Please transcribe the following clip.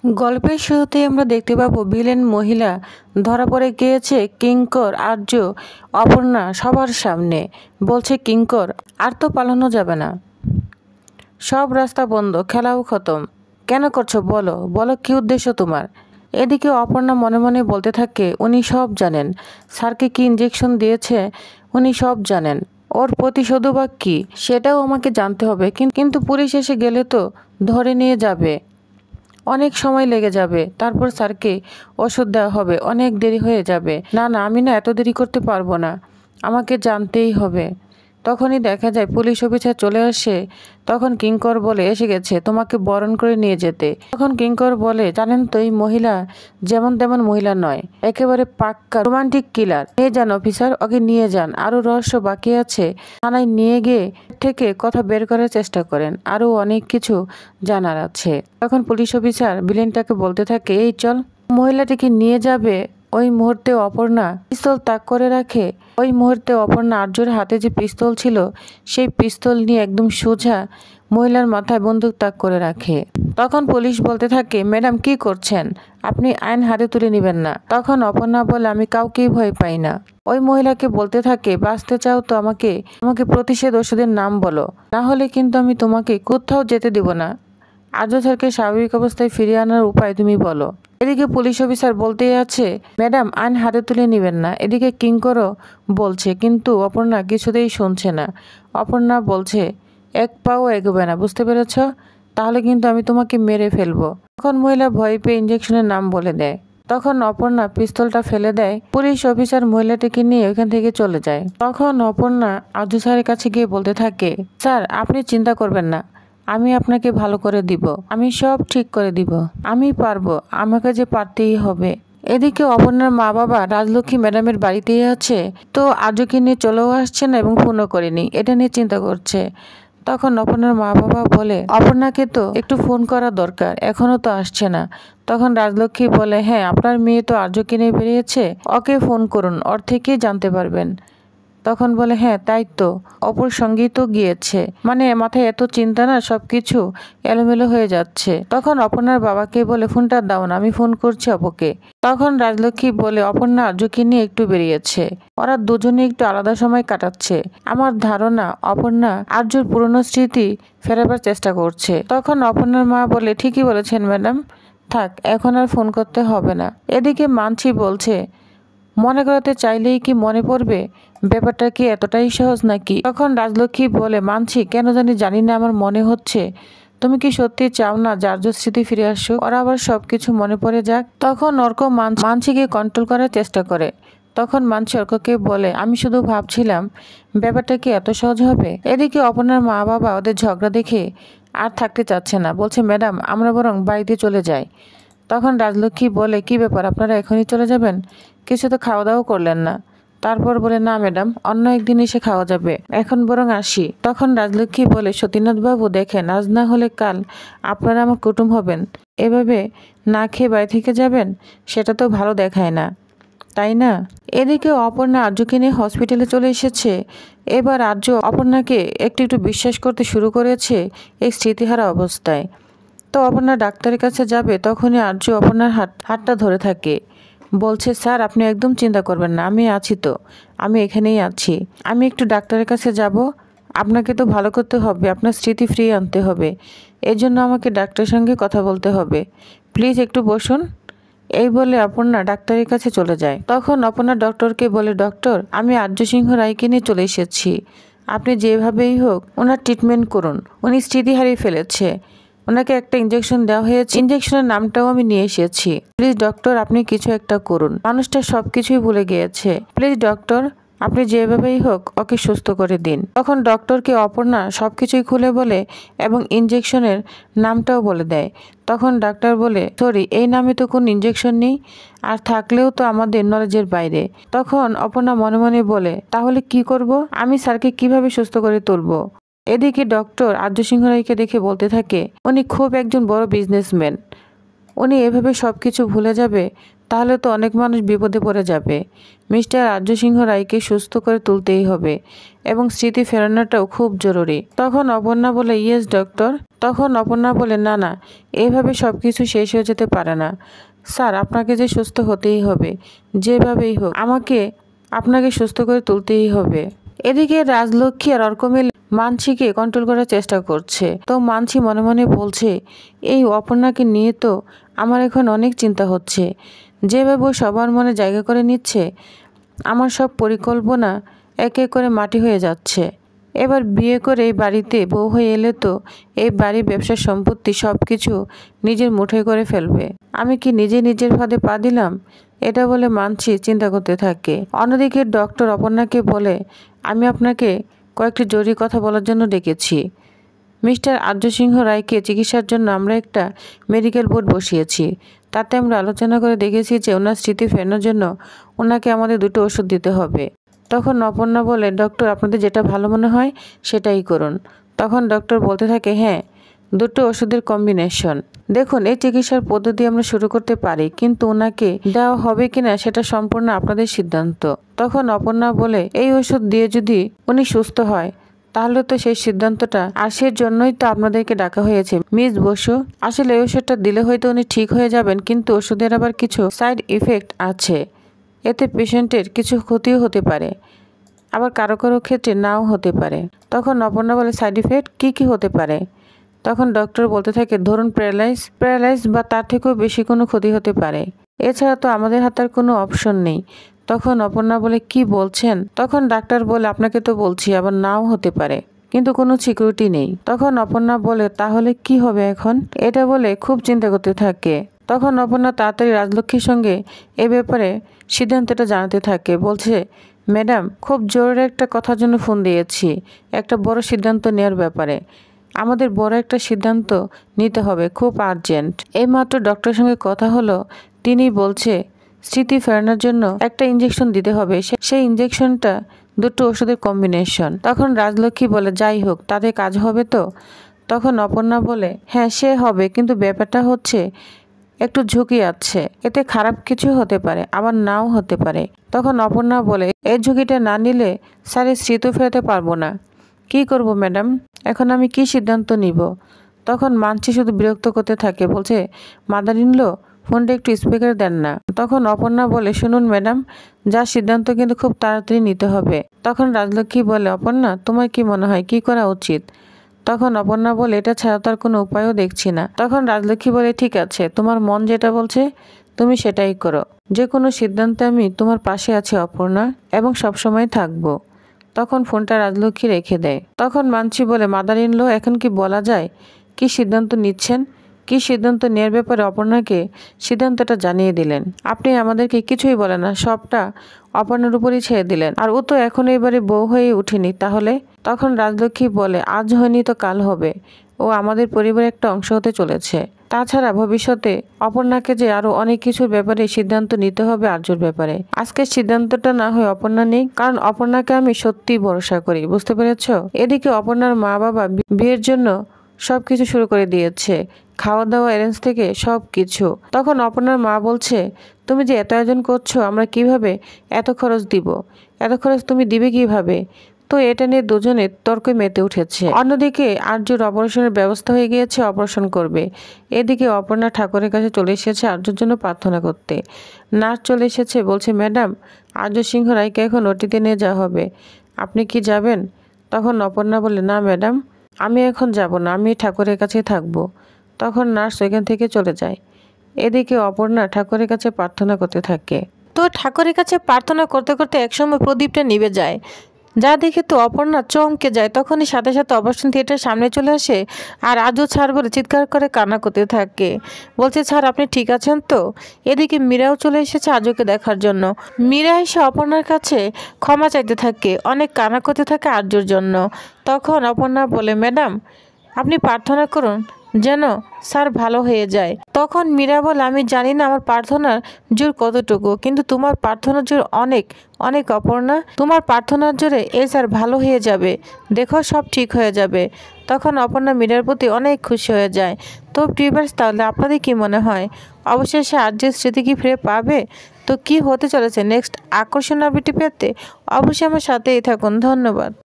গল্পের শুরুতেই আমরা দেখতে পাবো ভিলেন মহিলা ধরা পড়ে গিয়েছে। কিঙ্কর, আর্য, অপর্ণা সবার সামনে বলছে, কিঙ্কর আর তো পালানো যাবে না, সব রাস্তা বন্ধ, খেলাও খতম। কেন করছো বলো, বলো কি উদ্দেশ্য তোমার? এদিকে অপর্ণা মনে মনে বলতে থাকে, উনি সব জানেন, স্যারকে কি ইঞ্জেকশন দিয়েছে উনি সব জানেন, ওর প্রতিশোধ বা কী সেটাও আমাকে জানতে হবে। কিন্তু পুলিশ এসে গেলে তো ধরে নিয়ে যাবে, অনেক সময় লেগে যাবে, তারপর স্যারকে ওষুধ দেওয়া হবে, অনেক দেরি হয়ে যাবে। না না, আমি না এত দেরি করতে পারবো না, আমাকে জানতেই হবে। তখনই দেখা যায় পুলিশ অফিসার চলে আসে। তখন কিঙ্কর বলে, এসে গেছে তোমাকে বরণ করে নিয়ে যেতে। তখন কিঙ্কর বলে, জানেন তো এই মহিলা যেমন তেমন মহিলা নয়, একেবারে পাক্কা রোমান্টিক কিলার। নিয়ে যান অফিসার, ওকে নিয়ে যান, আরও রহস্য বাকি আছে। থানায় নিয়ে গিয়ে থেকে কথা বের করার চেষ্টা করেন, আরও অনেক কিছু জানার আছে। তখন পুলিশ অফিসার ভিলেনটাকে বলতে থাকে, এই চল। মহিলাটিকে নিয়ে যাবে। ওই মুহূর্তে অপর্ণা পিস্তল তাক করে রাখে। ওই মুহূর্তে অপর্ণা আর্যর হাতে যে পিস্তল ছিল সেই পিস্তল নিয়ে একদম সোজা মহিলার মাথায় বন্দুক তাক করে রাখে। তখন পুলিশ বলতে থাকে, ম্যাডাম কি করছেন, আপনি আইন হাতে তুলে নেবেন না। তখন অপর্ণা বলে, আমি কাউকেই ভয় পাই না। ওই মহিলাকে বলতে থাকে, বাঁচতে চাও তো আমাকে প্রতিষেধ ওষুধের নাম বলো, না হলে কিন্তু আমি তোমাকে কোথাও যেতে দেব না। আর্য স্যারকে স্বাভাবিক অবস্থায় ফিরিয়ে আনার উপায় তুমি বলো। এদিকে পুলিশ অফিসার বলতেই আছে, ম্যাডাম আইন হাতে তুলে নেবেন না। এদিকে কিঙ্করও বলছে, কিন্তু অপর্ণা কিছুতেই শুনছে না। অপর্ণা বলছে, এক পাও এগোবে না, বুঝতে পেরেছ? তাহলে কিন্তু আমি তোমাকে মেরে ফেলবো। তখন মহিলা ভয় পেয়ে ইঞ্জেকশনের নাম বলে দেয়। তখন অপর্ণা পিস্তলটা ফেলে দেয়। পুলিশ অফিসার মহিলাটিকে নিয়ে ওইখান থেকে চলে যায়। তখন অপর্ণা আর্য স্যারের কাছে গিয়ে বলতে থাকে, স্যার আপনি চিন্তা করবেন না, আমি আপনাকে ভালো করে দিব, আমি সব ঠিক করে দিব, আমি পারবো, আমাকে যে পারতেই হবে। এদিকে অপর্ণার মা বাবা রাজলক্ষ্মী ম্যাডামের বাড়িতেই আছে, তো আজকে নিয়ে চলেও আসছে না এবং ফোনও করেনি, এটা নিয়ে চিন্তা করছে। তখন অপর্ণার মা বাবা বলে, অপর্ণাকে তো একটু ফোন করা দরকার, এখনো তো আসছে না। তখন রাজলক্ষ্মী বলে, হ্যাঁ আপনার মেয়ে তো আর্যকে নিয়ে বেরিয়েছে, ওকে ফোন করুন, ওর থেকেই জানতে পারবেন। তখন বলে, হ্যাঁ তাই তো, অপর সঙ্গেই তো গিয়েছে, মানে মাথায় এত চিন্তা না, সবকিছু এলোমেলো হয়ে যাচ্ছে। তখন অপর্ণার বাবাকে বলে, ফোনটা দাও না, আমি ফোন করছি অপকে। তখন রাজলক্ষ্মী বলে, অপর্ণা আর্যকে নিয়ে একটু বেরিয়েছে, ওরা দুজনে একটু আলাদা সময় কাটাচ্ছে। আমার ধারণা অপর্ণা আর্যর পুরনো স্মৃতি ফেরাবার চেষ্টা করছে। তখন অপর্ণার মা বলে, ঠিকই বলেছেন ম্যাডাম, থাক এখন আর ফোন করতে হবে না। এদিকে মানছি বলছে, মনে করাতে চাইলেই কি মনে পড়বে, ব্যাপারটা কি এতটাই সহজ নাকি? তখন রাজলক্ষ্মী বলে, মানছি কেন জানি না আমার মনে হচ্ছে তুমি কি সত্যি চাও না যার স্মৃতি ফিরে আসুক, ওরা আবার সবকিছু মনে পড়ে যাক। তখন অর্ক মানসিকে কন্ট্রোল করার চেষ্টা করে। তখন মানসি অর্ককে বলে, আমি শুধু ভাবছিলাম ব্যাপারটা কি এত সহজ হবে। এদিকে অপর্ণার মা বাবা ওদের ঝগড়া দেখে আর থাকতে চাচ্ছে না, বলছে, ম্যাডাম আমরা বরং বাড়িতে চলে যাই। তখন রাজলক্ষ্মী বলে, কি ব্যাপার, আপনারা এখনই চলে যাবেন? কিছু তো খাওয়া দাওয়া করলেন না। তারপর বলে, না ম্যাডাম, অন্য একদিন এসে খাওয়া যাবে, এখন বরং আসি। তখন রাজলক্ষ্মী বলে, সতীনাথ বাবু দেখেন, আজ না হলে কাল আপনারা আমার কুটুম হবেন, এভাবে না খেয়ে বাড়ি থেকে যাবেন, সেটা তো ভালো দেখায় না, তাই না? এদিকে অপর্ণা আর্যকে নিয়ে হসপিটালে চলে এসেছে। এবার আর্য অপর্ণাকে একটু একটু বিশ্বাস করতে শুরু করেছে এই স্মৃতিহারা অবস্থায়। তো অপর্ণা ডাক্তারের কাছে যাবে, তখনই আর্য অপর্ণার হাতটা ধরে থাকে, বলছে, স্যার আপনি একদম চিন্তা করবেন না, আমি আছি তো, আমি এখানেই আছি, আমি একটু ডাক্তারের কাছে যাব, আপনাকে তো ভালো করতে হবে, আপনার স্মৃতি ফিরিয়ে আনতে হবে, এই জন্য আমাকে ডাক্তারের সঙ্গে কথা বলতে হবে, প্লিজ একটু বসুন। এই বলে অপর্ণা ডাক্তারের কাছে চলে যায়। তখন অপর্ণা ডক্টরকে বলে, ডক্টর আমি আর্য সিংহ রায়কে নিয়ে চলে এসেছি, আপনি যেভাবেই হোক ওনার ট্রিটমেন্ট করুন, উনি স্মৃতি হারিয়ে ফেলেছে, ওনাকে একটা ইঞ্জেকশন দেওয়া হয়েছে, ইঞ্জেকশনের নামটাও আমি নিয়ে এসেছি, প্লিজ ডক্টর আপনি কিছু একটা করুন, মানুষটা সবকিছুই ভুলে গিয়েছে, প্লিজ ডক্টর আপনি যেভাবেই হোক ওকে সুস্থ করে দিন। তখন ডক্টরকে অপর্ণা সবকিছুই খুলে বলে এবং ইঞ্জেকশনের নামটাও বলে দেয়। তখন ডাক্তার বলে, সরি এই নামে তো কোনো ইঞ্জেকশন নেই, আর থাকলেও তো আমাদের নলেজের বাইরে। তখন অপর্ণা মনে মনে বলে, তাহলে কি করব, আমি স্যারকে কিভাবে সুস্থ করে তুলবো? এদিকে ডক্টর আর্য সিংহ রায়কে দেখে বলতে থাকে, উনি খুব একজন বড় বিজনেসম্যান, উনি এভাবে সবকিছু ভুলে যাবে তাহলে তো অনেক মানুষ বিপদে পড়ে যাবে। মিস্টার আর্য সিংহ রায়কে সুস্থ করে তুলতেই হবে এবং স্মৃতি ফেরানোটাও খুব জরুরি। তখন অপর্ণা বলে, ইয়েস ডক্টর। তখন অপর্ণা বলে, না না, এইভাবে সব কিছু শেষ হয়ে যেতে পারে না স্যার, আপনাকে যে সুস্থ হতেই হবে, যেভাবেই হোক আপনাকে সুস্থ করে তুলতেই হবে। এদিকে রাজলক্ষ্মী আর অর্ক মিলে মানসীকে কন্ট্রোল করার চেষ্টা করছে। তো মানসী মনে মনে বলছে, এই অপর্ণাকে নিয়ে তো আমার এখন অনেক চিন্তা হচ্ছে। যেভাবে সবার মনে জায়গা করে নিচ্ছে, আমার সব পরিকল্পনা এক এক করে মাটি হয়ে যাচ্ছে। এবার বিয়ে করে এই বাড়িতে বউ হয়ে এলে তো এই বাড়ি, ব্যবসার সম্পত্তি সব কিছু নিজের মুঠোয় করে ফেলবে। আমি কি নিজের ফাঁদে পা দিলাম? এটা বলে মানসী চিন্তা করতে থাকে। অন্যদিকে ডক্টর অপর্ণাকে বলে, আমি আপনাকে কয়েকটি জরুরি কথা বলার জন্য ডেকেছি। মিস্টার আর্য সিংহ রায়কে চিকিৎসার জন্য আমরা একটা মেডিকেল বোর্ড বসিয়েছি। তাতে আমরা আলোচনা করে দেখেছি যে ওনার স্মৃতি ফেরানোর জন্য ওনাকে আমাদের 2টো ওষুধ দিতে হবে। তখন অপর্ণা বলে, ডক্টর আপনাদের যেটা ভালো মনে হয় সেটাই করুন। তখন ডক্টর বলতে থাকে, হ্যাঁ, 2টো ওষুধের কম্বিনেশন। দেখুন, এই চিকিৎসার পদ্ধতি আমরা শুরু করতে পারি, কিন্তু ওনাকে দেওয়া হবে কিনা সেটা সম্পূর্ণ আপনাদের সিদ্ধান্ত। তখন অপর্ণা বলে, এই ওষুধ দিয়ে যদি উনি সুস্থ হয় তাহলে তো সেই সিদ্ধান্তটা, আর সেই জন্যই তো আপনাদেরকে ডাকা হয়েছে মিস বসু। আসলে এই ওষুধটা দিলে হয়তো উনি ঠিক হয়ে যাবেন, কিন্তু ওষুধের আবার কিছু সাইড ইফেক্ট আছে। এতে পেশেন্টের কিছু ক্ষতিও হতে পারে, আবার কারো কারো ক্ষেত্রে নাও হতে পারে। তখন অপর্ণা বলে, সাইড ইফেক্ট কি হতে পারে? তখন ডক্টর বলতে থাকে, ধরুন প্যারালাইজ বা তার থেকেও বেশি কোনো ক্ষতি হতে পারে। এছাড়া তো আমাদের হাতে আর কোনো অপশন নেই। তখন অপর্ণা বলে, কি বলছেন? তখন ডাক্তার বলে, আপনাকে তো বলছি আবার নাও হতে পারে, কিন্তু কোনো সিকিউরিটি নেই। তখন অপর্ণা বলে, তাহলে কি হবে এখন? এটা বলে খুব চিন্তা করতে থাকে। তখন অপর্ণা তাড়াতাড়ি রাজলক্ষ্মীর সঙ্গে এ ব্যাপারে সিদ্ধান্তটা জানাতে থাকে। বলছে, ম্যাডাম, খুব জরুরি একটা কথার জন্য ফোন দিয়েছি, একটা বড় সিদ্ধান্ত নেওয়ার ব্যাপারে। আমাদের বড় একটা সিদ্ধান্ত নিতে হবে, খুব আর্জেন্ট। এইমাত্র ডক্টরের সঙ্গে কথা হলো, তিনি বলছে স্মৃতি ফেরানোর জন্য একটা ইঞ্জেকশন দিতে হবে। সেই ইঞ্জেকশনটা 2টো ওষুধের কম্বিনেশন। তখন রাজলক্ষ্মী বলে, যাই হোক, তাতে কাজ হবে তো? তখন অপর্ণা বলে, হ্যাঁ সে হবে, কিন্তু ব্যাপারটা হচ্ছে একটু ঝুঁকি আছে, এতে খারাপ কিছু হতে পারে, আবার নাও হতে পারে। তখন অপর্ণা বলে, এই ঝুঁকিটা না নিলে স্যারের স্মৃতি ফেরাতে পারবো না। কি করব ম্যাডাম, এখন আমি কি সিদ্ধান্ত নিব? তখন মানসী শুধু বিরক্ত করতে থাকে, বলছে, মাদার ইন ল, ফোনটা একটু স্পিকার দেন না। তখন অপর্ণা বলে, শুনুন ম্যাডাম, যা সিদ্ধান্ত কিন্তু খুব তাড়াতাড়ি নিতে হবে। তখন রাজলক্ষ্মী বলে, অপর্ণা, তোমার কি মনে হয় কি করা উচিত? তখন অপর্ণা বলে, এটা ছাড়া তার কোনো উপায়ও দেখছি না। তখন রাজলক্ষ্মী বলে, ঠিক আছে, তোমার মন যেটা বলছে তুমি সেটাই করো। যে কোনো সিদ্ধান্তে আমি তোমার পাশে আছি অপর্ণা, এবং সবসময় থাকবো। তখন ফোনটা রাজলক্ষ্মী রেখে দেয়। তখন মানসী বলে, মাদার ইন ল, এখন কি বলা যায় কি সিদ্ধান্ত নিচ্ছেন? কি সিদ্ধান্ত নেওয়ার ব্যাপারে অপর্ণাকে সিদ্ধান্তটা জানিয়ে দিলেন। আপনি আমাদেরকে কিছুই বলেন না, সবটা অপর্ণার উপরই ছেড়ে দিলেন, আর ও তো এখন এবারে বউ হয়ে উঠেনি তাহলে? তখন রাজলক্ষ্মী বলে, আজ হয়নি তো কাল হবে, ও আমাদের পরিবারের একটা অংশ হতে চলেছে। তাছাড়া ভবিষ্যতে অপর্ণাকে যে আরো অনেক কিছুর ব্যাপারে সিদ্ধান্ত নিতে হবে আর্যর ব্যাপারে। আজকের সিদ্ধান্তটা না হয় অপর্ণা নেই, কারণ অপর্ণাকে আমি সত্যি ভরসা করি, বুঝতে পেরেছ? এদিকে অপর্ণার মা বাবা বিয়ের জন্য সবকিছু শুরু করে দিয়েছে, খাওয়া দাওয়া অ্যারেঞ্জ থেকে সব কিছু। তখন অপর্ণার মা বলছে, তুমি যে এত আয়োজন করছো, আমরা কিভাবে এত খরচ দিব? এত খরচ তুমি দিবে কিভাবে? তো এটা নিয়ে দুজনে তর্কে মেতে উঠেছে। অন্যদিকে আর্যর অপারেশনের ব্যবস্থা হয়ে গিয়েছে, অপারেশন করবে। এদিকে অপর্ণা ঠাকুরের কাছে চলে এসেছে আর্যর জন্য প্রার্থনা করতে। নার্স চলে এসেছে, বলছে, ম্যাডাম, আর্য সিংহ রায়কে এখন ওটিতে নিয়ে যাওয়া হবে, আপনি কি যাবেন? তখন অপর্ণা বলে, না ম্যাডাম, আমি এখন যাব না, আমি ঠাকুরের কাছেই থাকবো। তখন নার্স ওইখান থেকে চলে যায়। এদিকে অপর্ণা ঠাকুরের কাছে প্রার্থনা করতে থাকে। তো ঠাকুরের কাছে প্রার্থনা করতে করতে একসময় প্রদীপটা নিভে যায়, যা দেখে তো অপর্ণা চমকে যায়। তখনই সাথে সাথে অপারেশন থিয়েটার সামনে চলে আসে, আর আজও ছাড় বলে চিৎকার করে কান্না করতে থাকে, বলছে, ছাড় আপনি ঠিক আছেন তো? এদিকে মীরাও চলে এসেছে আজকে দেখার জন্য। মীরা এসে অপর্ণার কাছে ক্ষমা চাইতে থাকে, অনেক কান্না করতে থাকে আর্যর জন্য। তখন অপর্ণা বলে, ম্যাডাম, আপনি প্রার্থনা করুন, যেন স্যার ভালো হয়ে যায়। তখন মীরা বলে, আমি জানি না আমার প্রার্থনার জোর কতটুকু, কিন্তু তোমার প্রার্থনার জোর অনেক অনেক অপর্ণা। তোমার প্রার্থনার জোরে এই স্যার ভালো হয়ে যাবে, দেখো সব ঠিক হয়ে যাবে। তখন অপর্ণা মীরার প্রতি অনেক খুশি হয়ে যায়। তো ভিউয়ার্স, তাহলে আপনাদের কি মনে হয় অবশেষে আর্যের স্মৃতি কি ফিরে পাবে? তো কি হতে চলেছে নেক্সট আকর্ষণীয় আপডেট পেতে অবশ্যই আমার সাথেই থাকুন। ধন্যবাদ।